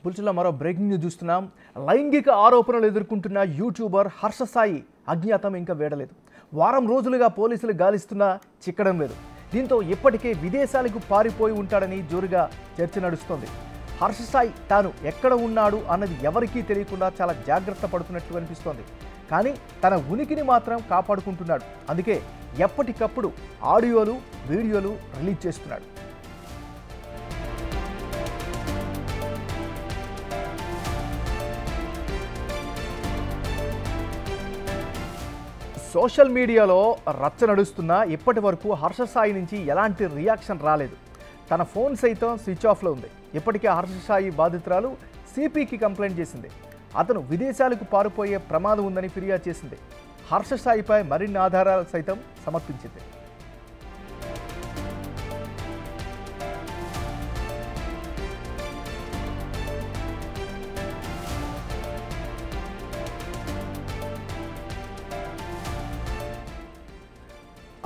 బులెటిన్లో మరో breaking news చూస్తున్నాం. లైంగిక ఆరోపణలు ఎదుర్కొంటున్న యూట్యూబర్ హర్ష సాయి అజ్ఞాతం ఇంకా వేడలేదు. వారం రోజులుగా పోలీసులు గాలిస్తున్నా చిక్కడం లేదు. దీంతో ఇప్పటికే విదేశాలకు పారిపోయి ఉంటాడని జోరుగా చర్చ నడుస్తోంది. హర్ష సాయి తాను ఎక్కడ ఉన్నాడు అన్నది ఎవరికీ తెలియకుండా చాలా జాగ్రత్త పడుతున్నట్లు కనిపిస్తోంది. కానీ తన ఉనికిని మాత్రం కాపాడుకుంటున్నాడు. అందుకే ఎప్పటికప్పుడు ఆడియోలు, వీడియోలు రిలీజ్ చేస్తున్నాడు. సోషల్ మీడియాలో రచ్చ నడుస్తున్నా ఇప్పటి వరకు హర్ష సాయి నుంచి ఎలాంటి రియాక్షన్ రాలేదు. తన ఫోన్ సైతం స్విచ్ ఆఫ్లో ఉంది. ఇప్పటికే హర్ష సాయి బాధితురాలు సిపికి కంప్లైంట్ చేసింది. అతను విదేశాలకు పారిపోయే ప్రమాదం ఉందని ఫిర్యాదు చేసింది. హర్ష సాయిపై మరిన్ని ఆధారాలు సైతం సమర్పించింది.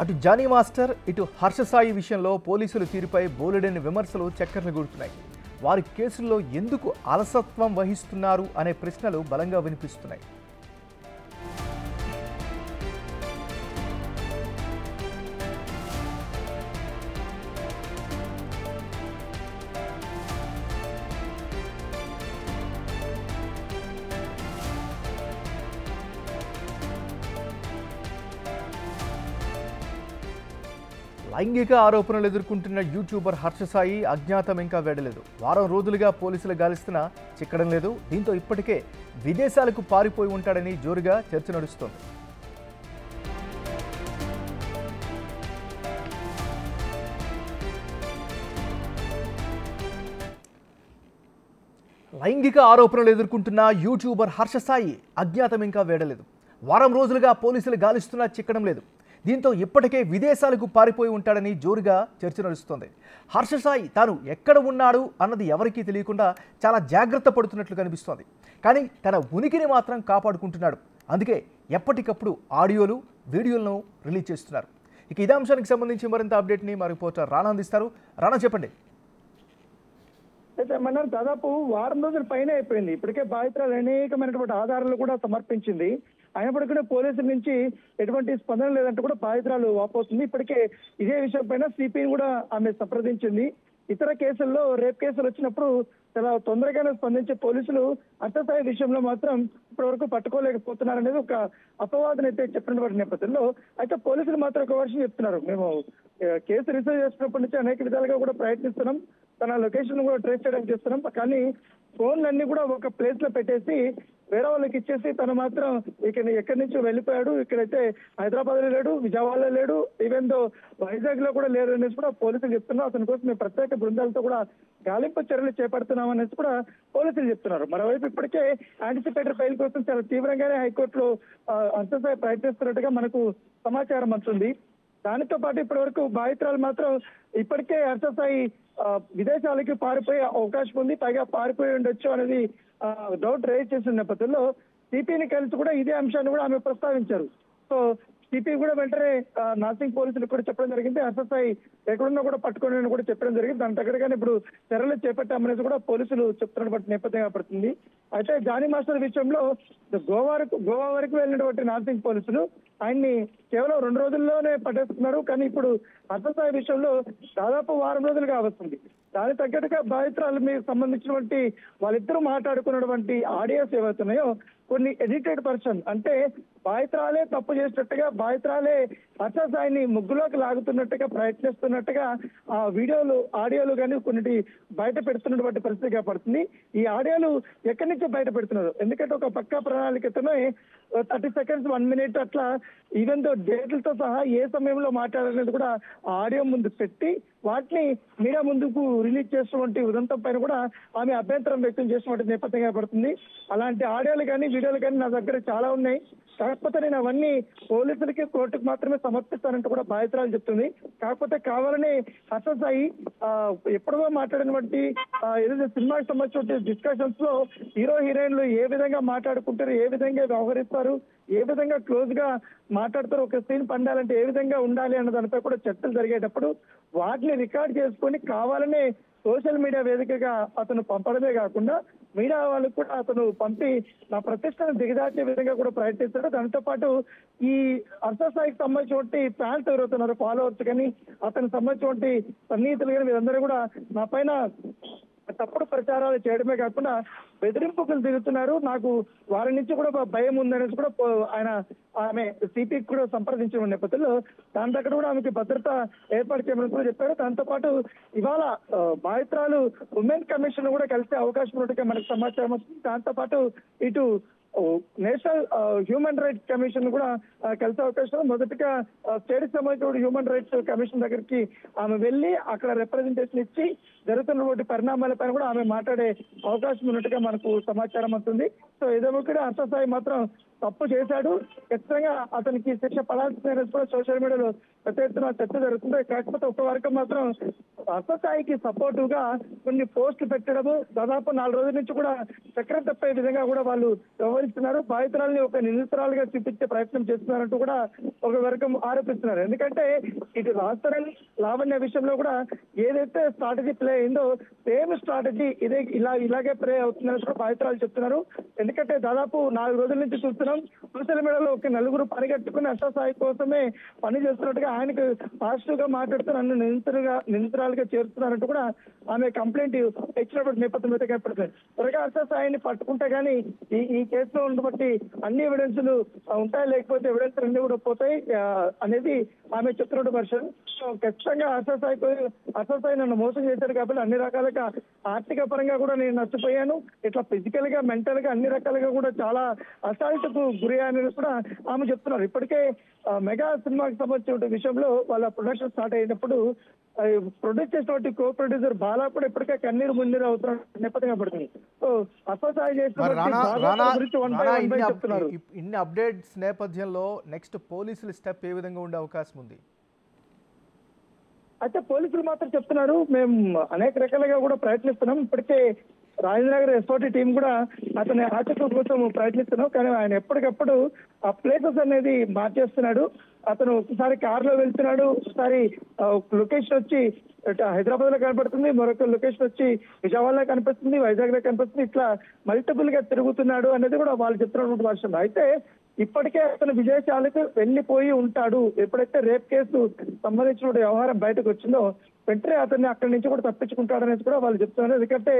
అటు జానీ మాస్టర్, ఇటు హర్ష సాయి విషయంలో పోలీసుల తీరుపై బోలెడన్ని విమర్శలు చక్కర్లు కొడుతున్నాయి. వారి కేసుల్లో ఎందుకు అలసత్వం వహిస్తున్నారు అనే ప్రశ్నలు బలంగా వినిపిస్తున్నాయి. లైంగిక ఆరోపణలు ఎదుర్కొంటున్న యూట్యూబర్ హర్ష సాయి అజ్ఞాతం ఇంకా వేడలేదు. వారం రోజులుగా పోలీసులు గాలిస్తున్నా చిక్కడం లేదు. దీంతో ఇప్పటికే విదేశాలకు పారిపోయి ఉంటాడని జోరుగా చర్చ నడుస్తోంది. లైంగిక ఆరోపణలు ఎదుర్కొంటున్న యూట్యూబర్ హర్ష సాయి అజ్ఞాతం ఇంకా వేడలేదు. వారం రోజులుగా పోలీసులు గాలిస్తున్నా చిక్కడం లేదు. దీంతో ఇప్పటికే విదేశాలకు పారిపోయి ఉంటాడని జోరుగా చర్చ నడుస్తోంది. హర్ష సాయి తాను ఎక్కడ ఉన్నాడు అన్నది ఎవరికీ తెలియకుండా చాలా జాగ్రత్త పడుతున్నట్లు కనిపిస్తోంది. కానీ తన ఉనికిని మాత్రం కాపాడుకుంటున్నాడు. అందుకే ఎప్పటికప్పుడు ఆడియోలు, వీడియోలను రిలీజ్ చేస్తున్నారు. ఇక ఇదే అంశానికి సంబంధించి మరింత అప్డేట్ని మా రిపోర్టర్ రానా అందిస్తారు. రానా, చెప్పండి. అయితే మన దాదాపు వారం రోజుల పైన అయిపోయింది. ఇప్పటికే బాధితురాలు అనేకమైనటువంటి ఆధారాలు కూడా సమర్పించింది. అయినప్పటికీ కూడా పోలీసుల నుంచి ఎటువంటి స్పందన లేదంటూ కూడా బాధితురాలు వాపోతుంది. ఇప్పటికే ఇదే విషయం పైన సిపిని కూడా ఆమె సంప్రదించింది. ఇతర కేసుల్లో రేప్ కేసులు వచ్చినప్పుడు చాలా తొందరగానే స్పందించే పోలీసులు హర్ష సాయి విషయంలో మాత్రం ఇప్పటి వరకు పట్టుకోలేకపోతున్నారనేది ఒక అపవాదన అయితే చెప్పినటువంటి నేపథ్యంలో అయితే పోలీసులు మాత్రం ఒక వర్షం చెప్తున్నారు. మేము కేసు రిసీవ్ చేసినప్పటి నుంచి అనేక విధాలుగా కూడా ప్రయత్నిస్తున్నాం, తన లొకేషన్ కూడా ట్రేస్ చేయడానికి చేస్తున్నాం. కానీ ఫోన్లన్నీ కూడా ఒక ప్లేస్ లో పెట్టేసి వేరే వాళ్ళకి ఇచ్చేసి తను మాత్రం ఎక్కడి నుంచో వెళ్ళిపోయాడు. ఇక్కడైతే హైదరాబాద్ లో లేడు, విజయవాడలో లేడు, ఈవెన్ దో వైజాగ్ లో కూడా లేడు అనేసి కూడా పోలీసులు చెప్తున్నారు. అతని కోసం మేము ప్రత్యేక బృందాలతో కూడా గాలింపు చర్యలు చేపడుతున్నాం అనేసి కూడా పోలీసులు చెప్తున్నారు. మరోవైపు ఇప్పటికే యాంటిసిపేటరీ ఫైల్ కోసం చాలా తీవ్రంగానే హైకోర్టులో హర్ష సాయి ప్రయత్నిస్తున్నట్టుగా మనకు సమాచారం అందుతుంది. దానితో పాటు ఇప్పటి వరకు బాధితురాలు మాత్రం ఇప్పటికే హర్ష సాయి విదేశాలకి పారిపోయే అవకాశం ఉంది, పైగా పారిపోయి ఉండొచ్చు అనేది డౌట్ రేజ్ చేసిన నేపథ్యంలో సిపిని కలిసి కూడా ఇదే అంశాన్ని కూడా ఆమె ప్రస్తావించారు. సో సిపి కూడా వెంటనే నాసింగ్ పోలీసులకు కూడా చెప్పడం జరిగింది. హర్ష సాయి ఎక్కడున్నా కూడా పట్టుకోండి కూడా చెప్పడం జరిగింది. దాని దగ్గరగానే ఇప్పుడు చర్యలు చేపట్టామనేది కూడా పోలీసులు చెప్తున్నటువంటి నేపథ్యంగా పడుతుంది. అయితే జానీ మాస్టర్ విషయంలో గోవా వరకు వెళ్ళినటువంటి నాసింగ్ పోలీసులు ఆయన్ని కేవలం 2 రోజుల్లోనే పట్టేస్తున్నారు. కానీ ఇప్పుడు హర్ష సాయి విషయంలో దాదాపు వారం రోజులుగా వస్తుంది. దానికి తగ్గట్టుగా బాధితురాలు మీకు సంబంధించినటువంటి వాళ్ళిద్దరూ మాట్లాడుకున్నటువంటి ఆడియోస్ ఏవైతున్నాయో కొన్ని ఎడిటెడ్ పర్సన్, అంటే బాధితురాలే తప్పు చేసినట్టుగా, బాధితురాలే హర్ష సాయిని ముగ్గులోకి లాగుతున్నట్టుగా ప్రయత్నిస్తున్నట్టుగా ఆ వీడియోలు, ఆడియోలు కానీ కొన్నిటి బయట పెడుతున్నటువంటి పరిస్థితిగా పడుతుంది. ఈ ఆడియోలు ఎక్కడి నుంచో బయట పెడుతున్నారు. ఎందుకంటే ఒక పక్కా ప్రణాళికతోనే 30 seconds 1 minute అట్లా ఈవెన్ దో డేట్లతో సహా ఏ సమయంలో మాట్లాడాలనేది కూడా ఆడియో ముందు పెట్టి వాటిని మీడియా ముందుకు రిలీజ్ చేసినటువంటి ఉదంతం పైన కూడా ఆమె అభ్యంతరం వ్యక్తం చేసినటువంటి నేపథ్యంగా పడుతుంది. అలాంటి ఆడియోలు కానీ వీడియోలు కానీ నా దగ్గర చాలా ఉన్నాయి. కాకపోతే నేను అవన్నీ పోలీసులకి, కోర్టుకు మాత్రమే సమర్పిస్తానంటూ కూడా బాధితురాలు చెప్తుంది. కాకపోతే కావాలని హర్ష సాయి ఎప్పుడో మాట్లాడినటువంటి ఏదైతే సినిమాకి సంబంధించిన డిస్కషన్స్ లో హీరో హీరోయిన్లు ఏ విధంగా మాట్లాడుకుంటారు, ఏ విధంగా వ్యవహరిస్తారు, ఏ విధంగా క్లోజ్ గా మాట్లాడతారు, ఒక సీన్ పండాలంటే ఏ విధంగా ఉండాలి అన్న దానిపై కూడా చర్చలు జరిగేటప్పుడు వాటిని రికార్డ్ చేసుకొని కావాలనే సోషల్ మీడియా వేదికగా అతను పంపడమే కాకుండా మీడియా వాళ్ళకు కూడా అతను పంపి నా ప్రతిష్టను దిగదార్చే విధంగా కూడా ప్రయత్నిస్తాడు. దాంతో పాటు ఈ హర్షసాయికి సంబంధించినటువంటి ఫ్యాన్స్ ఎవరవుతున్నారు, ఫాలోవర్స్ కానీ అతనికి సంబంధించినటువంటి సన్నిహితులు కానీ వీరందరూ కూడా నా పైన తప్పుడు ప్రచారాలు చేయడమే కాకుండా బెదిరింపులు దిగుతున్నారు, నాకు వారి నుంచి కూడా భయం ఉందనేసి కూడా ఆమె సిపికి కూడా సంప్రదించిన నేపథ్యంలో దాని దగ్గర కూడా ఆమెకి భద్రత ఏర్పాటు చేయమని కూడా చెప్పారు. దాంతో పాటు ఇవాళ బాధితురాలు ఉమెన్ కమిషన్ కూడా కలిసే అవకాశం ఉన్నట్టుగా మనకు సమాచారం వస్తుంది. దాంతో పాటు ఇటు నేషనల్ హ్యూమన్ రైట్స్ కమిషన్ కూడా కలిసే అవకాశం. మొదటిగా స్టేట్ సంబంధించిన హ్యూమన్ రైట్స్ కమిషన్ దగ్గరికి ఆమె వెళ్ళి అక్కడ రిప్రజెంటేషన్ ఇచ్చి జరుగుతున్నటువంటి పరిణామాలపైన కూడా ఆమె మాట్లాడే అవకాశం ఉన్నట్టుగా మనకు సమాచారం వస్తుంది. సో ఏదో కూడా హర్షసాయి మాత్రం తప్పు చేశాడు, ఖచ్చితంగా అతనికి శిక్ష పడాల్సిన కూడా సోషల్ మీడియాలో పెద్ద ఎత్తున చర్చ జరుగుతుంది. కాకపోతే ఒక వరకు మాత్రం హర్షసాయికి సపోర్టివ్ గా కొన్ని పోస్టులు పెట్టడము, దాదాపు 4 రోజుల నుంచి కూడా చక్రం తప్పే విధంగా కూడా వాళ్ళు వ్యవహరిస్తున్నారు. బాధితురాల్ని ఒక నిందితురాలుగా చూపించే ప్రయత్నం చేస్తున్నారంటూ కూడా ఒక వర్గం ఆరోపిస్తున్నారు. ఎందుకంటే ఇటు రాజస్థాన్ లావణ్య విషయంలో కూడా ఏదైతే స్ట్రాటజీ ప్లే అయిందో సేమ్ స్ట్రాటజీ ఇలాగే ప్లే అవుతుందని కూడా బాధితురాలు చెప్తున్నారు. ఎందుకంటే దాదాపు 4 రోజుల నుంచి చూస్తున్నాం సోషల్ మీడియాలో ఒక 4 పనిగట్టుకుని హర్షసాయి కోసమే పని చేస్తున్నట్టుగా ఆయనకు పాజిటివ్ గా మాట్లాడుతూ నన్ను నిందితురాలుగా చేరుతున్నారంటూ కూడా ఆమె కంప్లైంట్ ఇచ్చినటువంటి నేపథ్యం అయితే కనపడుతుంది. త్వరగా హర్షసాయిని పట్టుకుంటే గానీ ఈ కేసులో ఉన్నటువంటి అన్ని ఎవిడెన్స్లు ఉంటాయి, లేకపోతే ఎవిడెన్స్ అన్ని కూడా పోతాయి అనేది ఆమె చెప్తున్న వర్షన్. సో ఖచ్చితంగా హర్షసాయి నన్ను మోసం చేశారు కాబట్టి అన్ని రకాలుగా ఆర్థిక పరంగా కూడా నేను నష్టపోయాను, ఇట్లా ఫిజికల్ గా మెంటల్ గా అన్ని రకాలుగా కూడా చాలా అసాల్ట్కు గురి అనేది కూడా ఆమె చెప్తున్నారు. ఇప్పటికే మెగా సినిమాకి సంబంధించిన విషయంలో వాళ్ళ ప్రొడక్షన్ స్టార్ట్ అయినప్పుడు ప్రొడ్యూస్ చేసినటువంటి కో ప్రొడ్యూసర్ బాలా కూడా ఇప్పటికే కన్నీరు మున్నీరు అవుతున్న నేపథ్యంగా పడుతుంది. సో హర్షసాయి చెప్తున్నారు. ఇన్ని అప్డేట్స్ నేపథ్యంలో నెక్స్ట్ పోలీసుల స్టెప్ ఏ విధంగా ఉండే అవకాశం ఉంది? అయితే పోలీసులు మాత్రం చెప్తున్నారు మేము అనేక రకాలుగా కూడా ప్రయత్నిస్తున్నాం, ఇప్పటికే రాజేంద్రనగర్ ఎస్ఓటీ టీం కూడా అతని ఆచరణ కోసం ప్రయత్నిస్తున్నాం, కానీ ఆయన ఎప్పటికప్పుడు ఆ ప్లేసెస్ అనేది మార్చేస్తున్నాడు. అతను ఒకసారి కారులో వెళ్తున్నాడు, ఒకసారి లొకేషన్ వచ్చి హైదరాబాద్ లో కనపడుతుంది, మరొక లొకేషన్ వచ్చి విజయవాడలో కనిపిస్తుంది, వైజాగ్ లో కనిపిస్తుంది, ఇట్లా మల్టిపుల్ గా తిరుగుతున్నాడు అనేది కూడా వాళ్ళు చెప్తున్నటువంటి వర్షం. అయితే ఇప్పటికే అతను విదేశాలకు వెళ్లిపోయి ఉంటాడు. ఎప్పుడైతే రేప్ కేసు సంబంధించిన వ్యవహారం బయటకు వచ్చిందో వెంటనే అతన్ని అక్కడి నుంచి కూడా తప్పించుకుంటాడనేది కూడా వాళ్ళు చెప్తున్నారు. ఎందుకంటే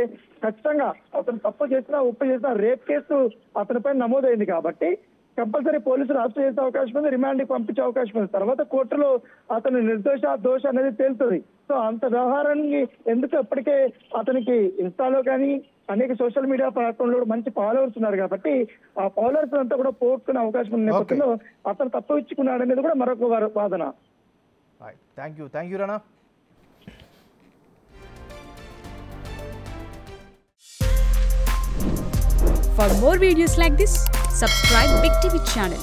ఖచ్చితంగా అతను తప్పు చేసినా ఉప్పు చేసినా రేప్ కేసు అతనిపై నమోదైంది కాబట్టి కంపల్సరీ పోలీసులు అరెస్ట్ చేసే అవకాశం ఉంది, రిమాండ్ కి పంపించే అవకాశం ఉంది. తర్వాత కోర్టులో అతను నిర్దోష దోష అనేది తేలుతుంది. సో అంత వ్యవహారాన్ని ఎందుకు ఇప్పటికే అతనికి ఇన్స్టాలో కానీ అనేక సోషల్ మీడియా ప్లాట్ఫామ్ లో మంచి ఫాలోవర్స్ ఉన్నారు కాబట్టి ఆ ఫాలోవర్స్ అంతా కూడా పోగొట్టుకునే అవకాశం ఉన్న నేపథ్యంలో అతను తప్పు ఇచ్చుకున్నాడు అనేది కూడా మరొక వాదన. Thank you Rana. For more videos like this, subscribe Big TV channel.